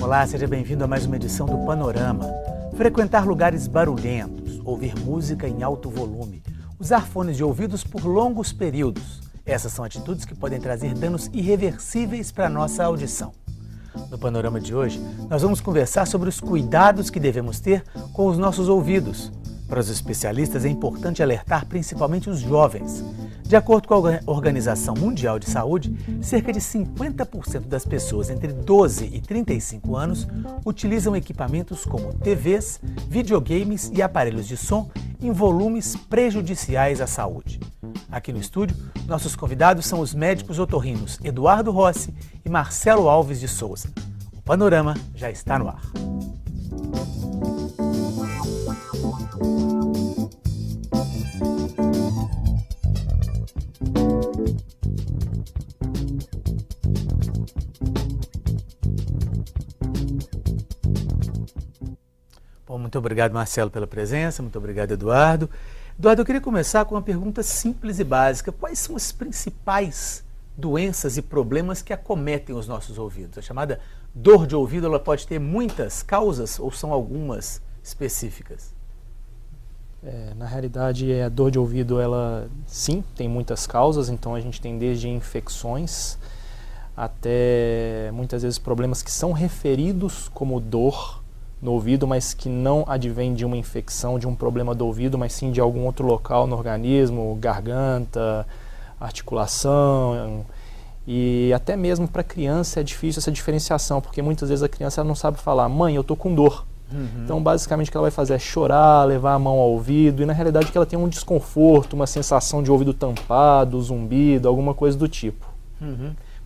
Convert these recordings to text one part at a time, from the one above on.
Olá, seja bem-vindo a mais uma edição do Panorama. Frequentar lugares barulhentos, ouvir música em alto volume, usar fones de ouvidos por longos períodos. Essas são atitudes que podem trazer danos irreversíveis para a nossa audição. No Panorama de hoje, nós vamos conversar sobre os cuidados que devemos ter com os nossos ouvidos. Para os especialistas, é importante alertar principalmente os jovens. De acordo com a Organização Mundial de Saúde, cerca de 50% das pessoas entre 12 e 35 anos utilizam equipamentos como TVs, videogames e aparelhos de som em volumes prejudiciais à saúde. Aqui no estúdio, nossos convidados são os médicos otorrinos Eduardo Rossi e Marcelo Alves de Souza. O Panorama já está no ar. Bom, muito obrigado, Marcelo, pela presença. Muito obrigado, Eduardo. Eduardo, eu queria começar com uma pergunta simples e básica. Quais são as principais doenças e problemas que acometem os nossos ouvidos? A chamada dor de ouvido, ela pode ter muitas causas ou são algumas específicas? Na realidade, a dor de ouvido, ela sim, tem muitas causas. Então a gente tem desde infecções até muitas vezes problemas que são referidos como dor no ouvido, mas que não advém de uma infecção, de um problema do ouvido, mas sim de algum outro local no organismo, garganta, articulação. E até mesmo para a criança é difícil essa diferenciação, porque muitas vezes a criança não sabe falar: mãe, eu estou com dor. Então basicamente o que ela vai fazer é chorar, levar a mão ao ouvido, e na realidade que ela tem um desconforto, uma sensação de ouvido tampado, zumbido, alguma coisa do tipo.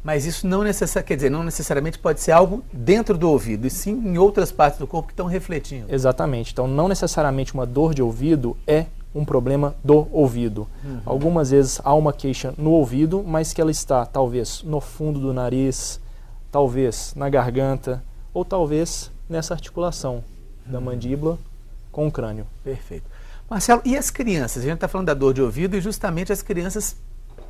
Mas isso não necessariamente pode ser algo dentro do ouvido, e sim em outras partes do corpo que estão refletindo. Exatamente. Então não necessariamente uma dor de ouvido é um problema do ouvido. Algumas vezes há uma queixa no ouvido, mas que ela está talvez no fundo do nariz, talvez na garganta, ou talvez nessa articulação da mandíbula com o crânio. Perfeito. Marcelo, e as crianças? A gente está falando da dor de ouvido e justamente as crianças,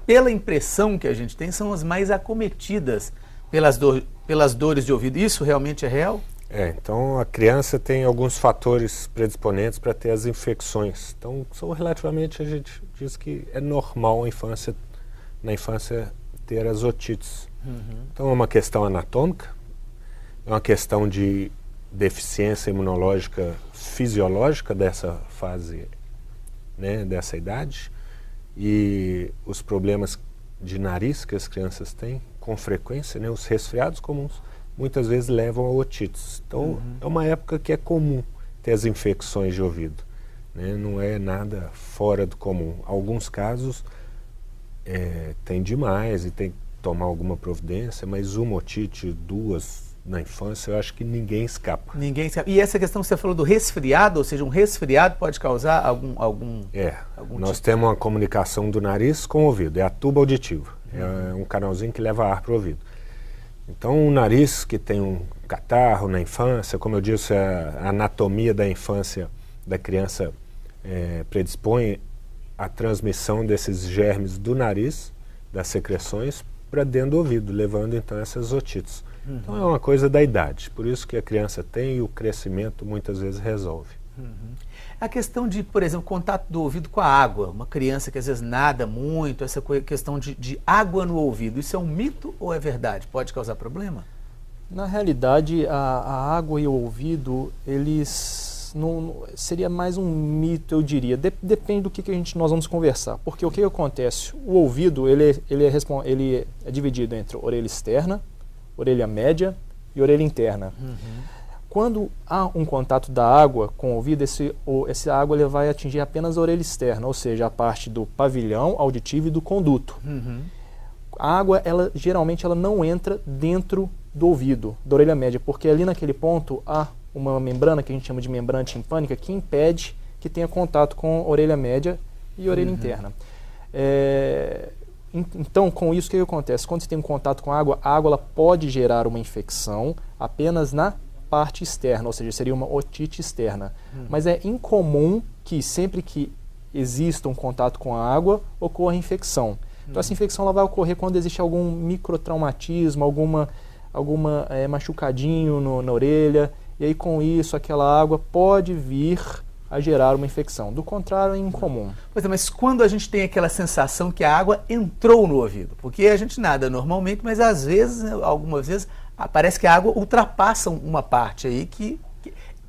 pela impressão que a gente tem, são as mais acometidas pelas dores de ouvido. Isso realmente é real? Então a criança tem alguns fatores predisponentes para ter as infecções. Então são relativamente, a gente diz que é normal na infância ter as otites. Então é uma questão anatômica, é uma questão de deficiência imunológica fisiológica dessa fase, né, dessa idade. E os problemas de nariz que as crianças têm com frequência, né, os resfriados comuns, muitas vezes levam a otites. Então é uma época que é comum ter as infecções de ouvido, né, não é nada fora do comum. Alguns casos tem demais e tem que tomar alguma providência, mas uma otite, duas na infância, eu acho que ninguém escapa. Ninguém escapa. E essa questão que você falou do resfriado, ou seja, um resfriado pode causar algum nós temos uma comunicação do nariz com o ouvido, é a tuba auditiva. É um canalzinho que leva ar para o ouvido. Então, o nariz que tem um catarro na infância, como eu disse, a anatomia da infância da criança predispõe a transmissão desses germes do nariz, das secreções, para dentro do ouvido, levando então essas otites. Então é uma coisa da idade, por isso que a criança tem e o crescimento muitas vezes resolve. A questão de, por exemplo, contato do ouvido com a água, uma criança que às vezes nada muito, essa questão de água no ouvido, isso é um mito ou é verdade? Pode causar problema? Na realidade, a água e o ouvido, seria mais um mito, eu diria. Depende do que nós vamos conversar. Porque o que acontece? O ouvido ele é dividido entre orelha externa, orelha média e orelha interna. Quando há um contato da água com o ouvido, essa água ele vai atingir apenas a orelha externa, ou seja, a parte do pavilhão auditivo e do conduto. A água, geralmente, ela não entra dentro do ouvido, da orelha média, porque ali naquele ponto há uma membrana que a gente chama de membrana timpânica que impede que tenha contato com a orelha média e a orelha interna. Então, com isso, o que acontece? Quando você tem um contato com a água ela pode gerar uma infecção apenas na parte externa, ou seja, seria uma otite externa. Mas é incomum que sempre que exista um contato com a água, ocorra infecção. Então essa infecção ela vai ocorrer quando existe algum microtraumatismo, alguma machucadinho na orelha, e aí com isso aquela água pode vir a gerar uma infecção. Do contrário, é incomum. Pois é, mas quando a gente tem aquela sensação que a água entrou no ouvido, porque a gente nada normalmente, mas às vezes, algumas vezes, parece que a água ultrapassa uma parte aí que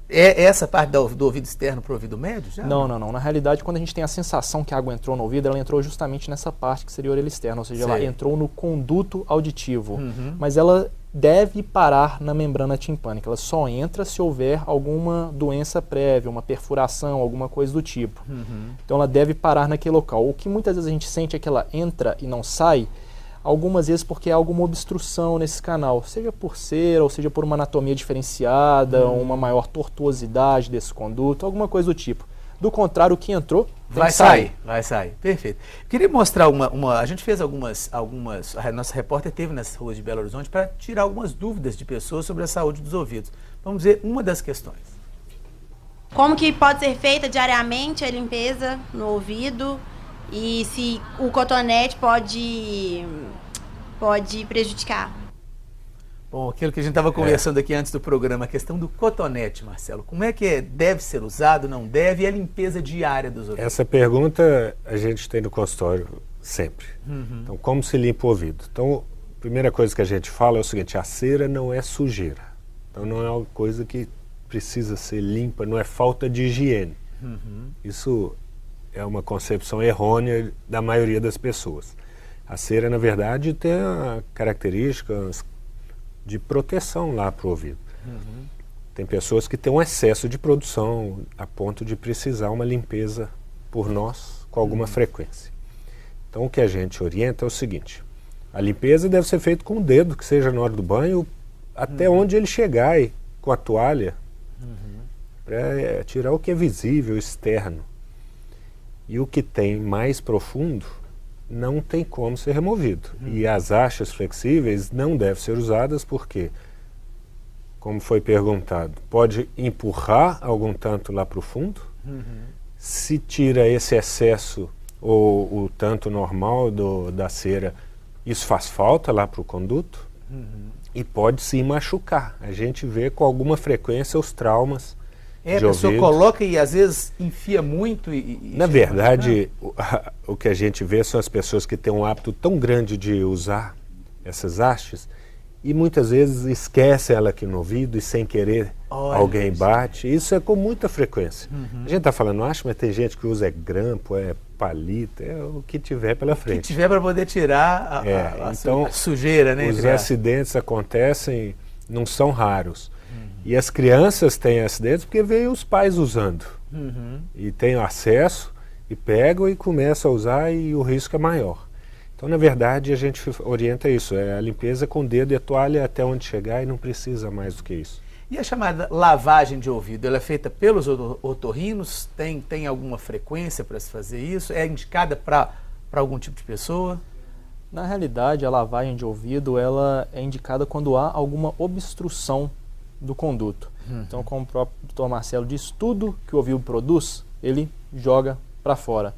é essa parte do ouvido externo para o ouvido médio? Já? Não. Na realidade, quando a gente tem a sensação que a água entrou no ouvido, ela entrou justamente nessa parte que seria a orelha externa, ou seja, ela entrou no conduto auditivo. Mas ela deve parar na membrana timpânica. Ela só entra se houver alguma doença prévia, uma perfuração, alguma coisa do tipo. Então ela deve parar naquele local. O que muitas vezes a gente sente é que ela entra e não sai, algumas vezes porque há alguma obstrução nesse canal, seja por cera, ou seja por uma anatomia diferenciada, uma maior tortuosidade desse conduto, alguma coisa do tipo. Do contrário, o que entrou vai sair. Perfeito. Queria mostrar a gente fez algumas, a nossa repórter teve nas ruas de Belo Horizonte para tirar algumas dúvidas de pessoas sobre a saúde dos ouvidos. Vamos ver uma das questões. Como que pode ser feita diariamente a limpeza no ouvido? E se o cotonete pode prejudicar? Bom, aquilo que a gente estava conversando aqui antes do programa, a questão do cotonete, Marcelo. Como é que deve ser usado, não deve, e a limpeza diária dos ouvidos? Essa pergunta a gente tem no consultório sempre. Então, como se limpa o ouvido? Então, a primeira coisa que a gente fala é o seguinte: a cera não é sujeira. Então, não é uma coisa que precisa ser limpa, não é falta de higiene. Isso é uma concepção errônea da maioria das pessoas. A cera, na verdade, tem características de proteção lá para o ouvido. Tem pessoas que têm um excesso de produção a ponto de precisar uma limpeza por nós com alguma frequência. Então, o que a gente orienta é o seguinte: a limpeza deve ser feita com o dedo, que seja na hora do banho, até onde ele chegar, e com a toalha, para tirar o que é visível, externo. E o que tem mais profundo não tem como ser removido. E as hastes flexíveis não devem ser usadas porque, como foi perguntado, pode empurrar algum tanto lá para o fundo. Se tira esse excesso ou o tanto normal da cera, isso faz falta lá para o conduto e pode se machucar. A gente vê com alguma frequência os traumas. A pessoa coloca e às vezes enfia muito Na verdade, o que a gente vê são as pessoas que têm um hábito tão grande de usar essas hastes e muitas vezes esquece ela aqui no ouvido e sem querer alguém bate. Isso é com muita frequência. A gente está falando haste, mas tem gente que usa grampo, palito, o que tiver pela frente. O que tiver para poder tirar a sujeira, né? Os acidentes acontecem, não são raros. E as crianças têm acidentes porque veem os pais usando. E têm acesso, e pegam e começam a usar, e o risco é maior. Então, na verdade, a gente orienta isso. É a limpeza com o dedo e a toalha até onde chegar, e não precisa mais do que isso. E a chamada lavagem de ouvido, ela é feita pelos otorrinos? Tem alguma frequência para se fazer isso? É indicada para algum tipo de pessoa? Na realidade, a lavagem de ouvido ela é indicada quando há alguma obstrução do conduto. Então, como o próprio Dr. Marcelo diz, tudo que o ouvido produz, ele joga para fora.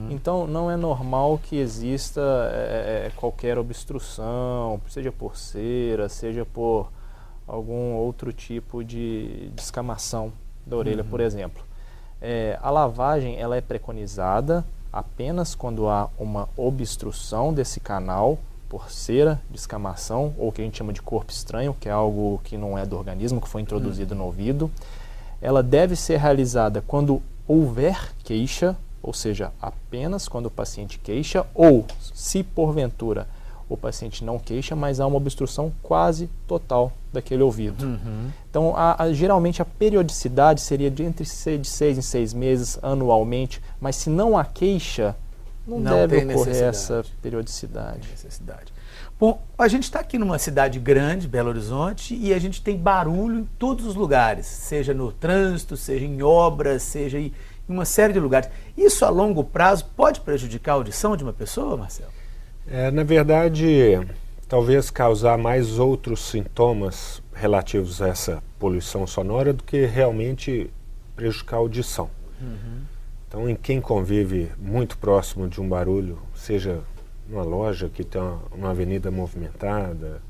Então, não é normal que exista qualquer obstrução, seja por cera, seja por algum outro tipo de descamação da orelha, por exemplo. A lavagem ela é preconizada apenas quando há uma obstrução desse canal por cera, descamação, ou o que a gente chama de corpo estranho, que é algo que não é do organismo, que foi introduzido no ouvido. Ela deve ser realizada quando houver queixa, ou seja, apenas quando o paciente queixa, ou se porventura o paciente não queixa, mas há uma obstrução quase total daquele ouvido. Então, geralmente a periodicidade seria de 6 em 6 meses, anualmente, mas se não há queixa, não deve ocorrer essa periodicidade. Bom, a gente está aqui numa cidade grande, Belo Horizonte, e a gente tem barulho em todos os lugares, seja no trânsito, seja em obras, seja em uma série de lugares. Isso a longo prazo pode prejudicar a audição de uma pessoa, Marcelo? Na verdade, talvez causar mais outros sintomas relativos a essa poluição sonora do que realmente prejudicar a audição. Então, em quem convive muito próximo de um barulho, seja numa loja que tem uma avenida movimentada,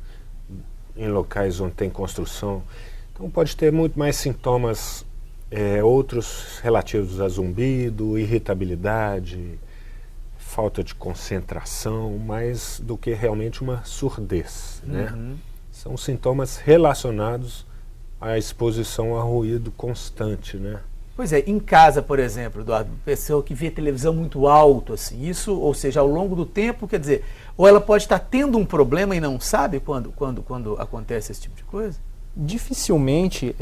em locais onde tem construção. Então pode ter muito mais sintomas, outros relativos a zumbido, irritabilidade, falta de concentração, mais do que realmente uma surdez, né? São sintomas relacionados à exposição a ruído constante, né? Pois é, em casa, por exemplo, Eduardo, pessoa que vê televisão muito alto, assim, isso, ou seja, ao longo do tempo, quer dizer, ou ela pode estar tendo um problema e não sabe quando acontece esse tipo de coisa? Dificilmente,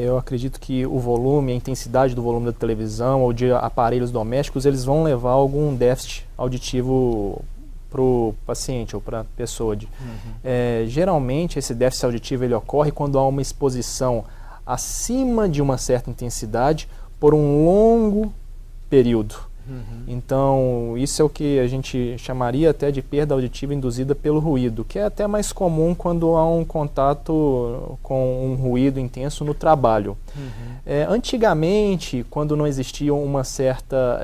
eu acredito que o volume, a intensidade do volume da televisão ou de aparelhos domésticos, eles vão levar algum déficit auditivo para o paciente ou para a pessoa. Geralmente, esse déficit auditivo ele ocorre quando há uma exposição acima de uma certa intensidade por um longo período. Então, isso é o que a gente chamaria até de perda auditiva induzida pelo ruído, que é até mais comum quando há um contato com um ruído intenso no trabalho. Antigamente, quando não existia uma certa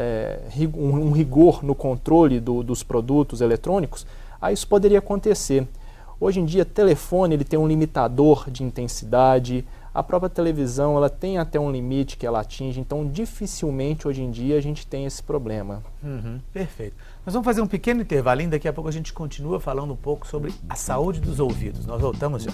um rigor no controle dos produtos eletrônicos, aí isso poderia acontecer. Hoje em dia, telefone ele tem um limitador de intensidade. A própria televisão ela tem até um limite que ela atinge, então dificilmente hoje em dia a gente tem esse problema. Perfeito. Nós vamos fazer um pequeno intervalinho, daqui a pouco a gente continua falando um pouco sobre a saúde dos ouvidos. Nós voltamos já.